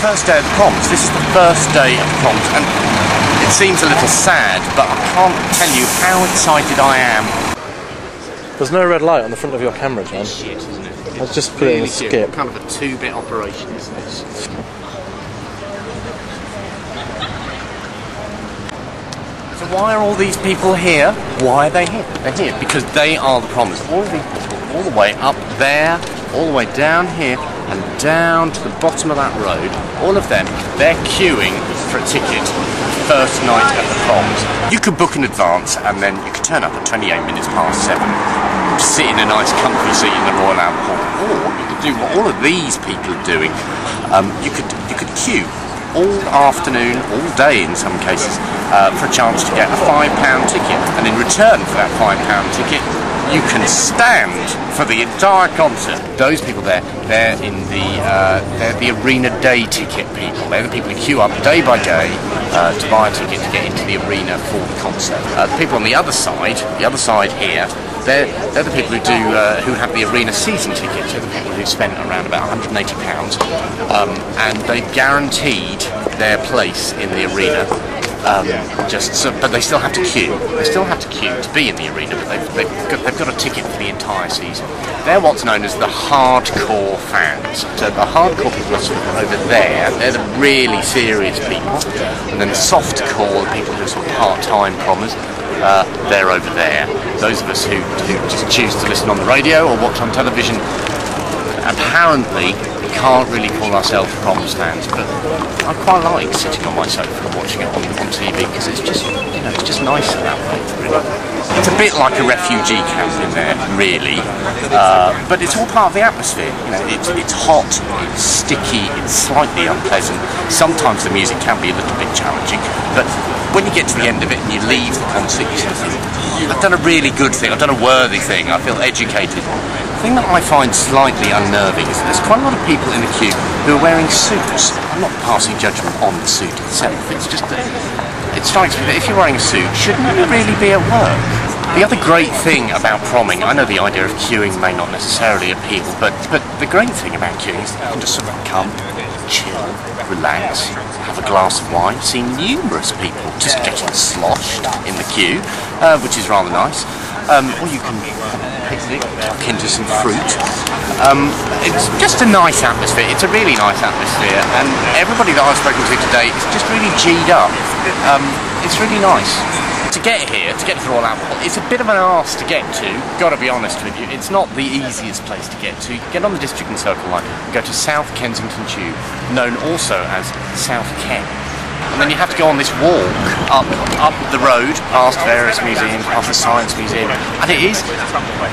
first day of the proms. This is the first day of the proms, and it seems a little sad, but I can't tell you how excited I am. There's no red light on the front of your camera, John. Shit, isn't it? Let's just put it in a skip. Kind of a two-bit operation, isn't it? So why are all these people here? Why are they here? They're here because they are the proms. All of these people, all the way up there, all the way down here, and down to the bottom of that road, all of them, they're queuing for a ticket first night at the proms. You could book in advance and then you could turn up at 28 minutes past 7, sit in a nice comfy seat in the Royal Albert Hall, or you could do what all of these people are doing. You could queue all afternoon, all day in some cases, for a chance to get a £5 ticket, and in return for that £5 ticket you can stand for the entire concert. Those people there, they're the arena day ticket people. They're the people who queue up day by day to buy a ticket to get into the arena for the concert. The people on the other side here, they're the people who have the arena season tickets. They're the people who spent around about £180, and they've guaranteed their place in the arena. But they still have to queue. They still have to queue to be in the arena, but they've got a ticket for the entire season. They're what's known as the hardcore fans. So the hardcore people are sort of over there. They're the really serious people, and then the softcore, the people who are sort of part-time promers, they're over there. Those of us who just choose to listen on the radio or watch on television, apparently we can't really call ourselves proms fans, but I quite like sitting on my sofa and watching it on TV because it's just, you know, it's just nicer that way, really. It's a bit like a refugee camp in there, really, but it's all part of the atmosphere. You know, it's hot, it's sticky, it's slightly unpleasant. Sometimes the music can be a little bit challenging, but when you get to the end of it and you leave the concert, you sort of think, I've done a really good thing, I've done a worthy thing, I feel educated. The thing that I find slightly unnerving is that there's quite a lot of people in the queue who are wearing suits. I'm not passing judgment on the suit itself, it's just that it strikes me that if you're wearing a suit, shouldn't you really be at work? The other great thing about promming, I know the idea of queuing may not necessarily appeal, but the great thing about queuing is that you can just sort of come, chill, relax, have a glass of wine, see numerous people just getting sloshed in the queue, which is rather nice. Or you can have a picnic, tuck into some fruit. It's just a nice atmosphere. It's a really nice atmosphere, and everybody that I've spoken to today is just really G'd up. It's really nice. To get here, to get to the Royal Albert Hall, it's a bit of an arse to get to, gotta be honest with you. It's not the easiest place to get to. Get on the District and Circle line, go to South Kensington Tube, known also as South Ken. And then you have to go on this walk up the road, past various museums, past the Science Museum, and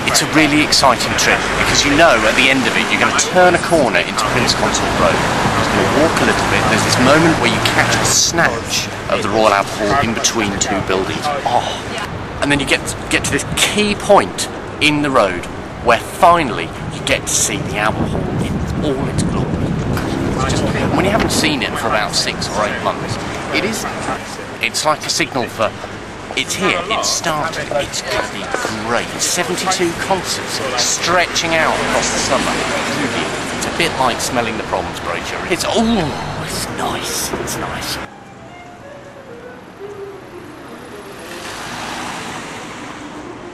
it's a really exciting trip, because you know at the end of it you're going to turn a corner into Prince Consort Road, you're going to walk a little bit, there's this moment where you catch a snatch of the Royal Albert Hall in between two buildings, and then you get to this key point in the road where finally you get to see the Albert Hall in all its glory. When you haven't seen it for about 6 or 8 months, it's like a signal for it's here, it's started, it's going to be great. 72 concerts stretching out across the summer. It's a bit like smelling the proms brochure. It's nice, it's nice.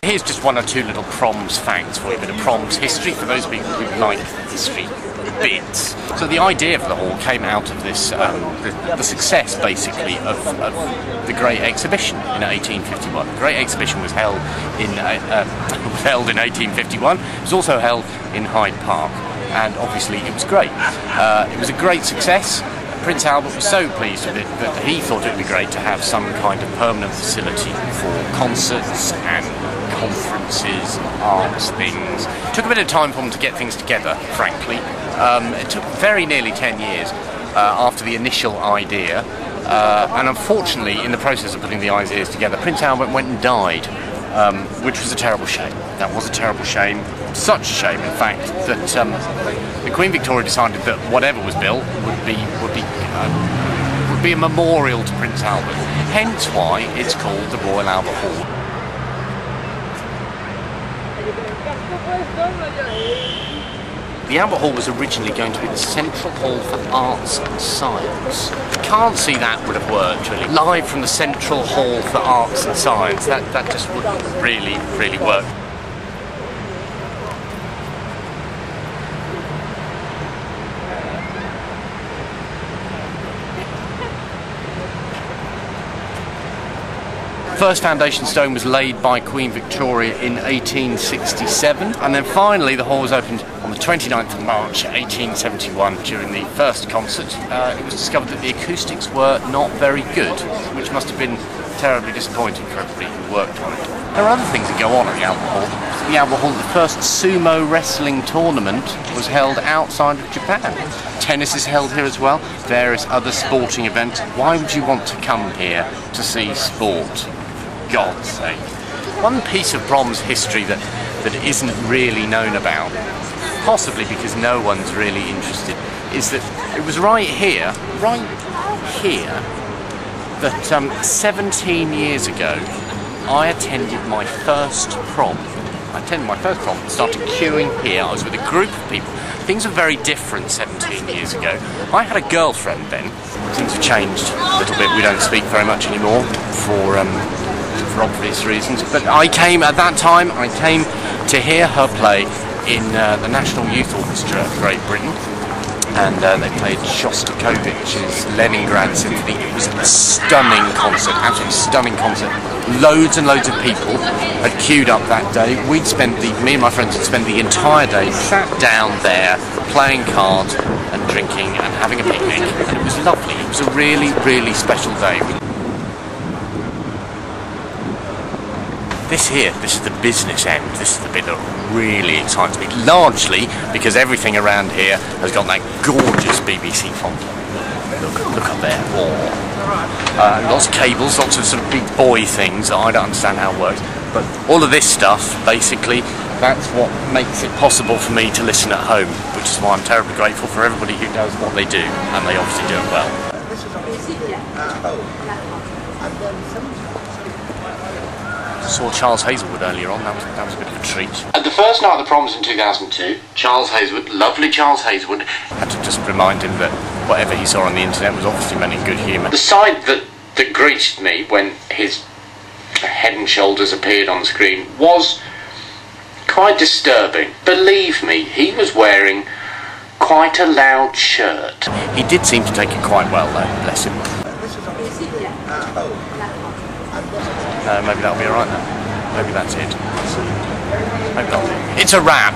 Here's just one or two little proms facts for you, a bit of proms history for those people who like history bits. So the idea for the hall came out of this, the success basically of the Great Exhibition in 1851. The Great Exhibition was held in 1851. It was also held in Hyde Park, and obviously it was great. It was a great success. Prince Albert was so pleased with it that he thought it would be great to have some kind of permanent facility for concerts and conferences, arts things. It took a bit of time for them to get things together, frankly. It took very nearly 10 years after the initial idea, and unfortunately in the process of putting the ideas together, Prince Albert went and died, which was a terrible shame. That was a terrible shame. Such a shame, in fact, that the Queen Victoria decided that whatever was built would be a memorial to Prince Albert. Hence why it's called the Royal Albert Hall. The Albert Hall was originally going to be the central hall for arts and science. Can't see that would have worked really. Live from the central hall for arts and science, that just wouldn't really work. First foundation stone was laid by Queen Victoria in 1867, and then finally the hall was opened on the 29th of March 1871 during the first concert. It was discovered that the acoustics were not very good, which must have been terribly disappointing for everybody who worked on it. There are other things that go on at the Albert Hall. At the Albert Hall, the first sumo wrestling tournament was held outside of Japan. Tennis is held here as well, various other sporting events. Why would you want to come here to see sport? God's sake. One piece of Proms history that isn't really known about, possibly because no one's really interested, is that it was right here, that 17 years ago I attended my first prom. Started queuing here. I was with a group of people. Things were very different 17 years ago. I had a girlfriend then. Things have changed a little bit. We don't speak very much anymore for obvious reasons, but at that time I came to hear her play in the National Youth Orchestra of Great Britain, and they played Shostakovich's Leningrad Symphony. It was a stunning concert, absolutely stunning concert. Loads and loads of people had queued up that day. Me and my friends had spent the entire day sat down there playing cards and drinking and having a picnic, and it was lovely. It was a really special day. This is the business end. This is the bit that really excites me, largely because everything around here has got that gorgeous BBC font. Look up there. Lots of cables, lots of sort of big boy things that I don't understand how it works. But all of this stuff, basically, that's what makes it possible for me to listen at home, which is why I'm terribly grateful for everybody who does what they do, and they obviously do it well. Saw Charles Hazelwood earlier on, that was a bit of a treat. At the first night of the Proms in 2002, Charles Hazelwood, lovely Charles Hazelwood, had to just remind him that whatever he saw on the internet was obviously meant in good humour. The side that greeted me when his Head and Shoulders appeared on screen was quite disturbing. Believe me, he was wearing quite a loud shirt. He did seem to take it quite well though, bless him. No, maybe that'll be alright then. Maybe that's it. Maybe not. It's a wrap.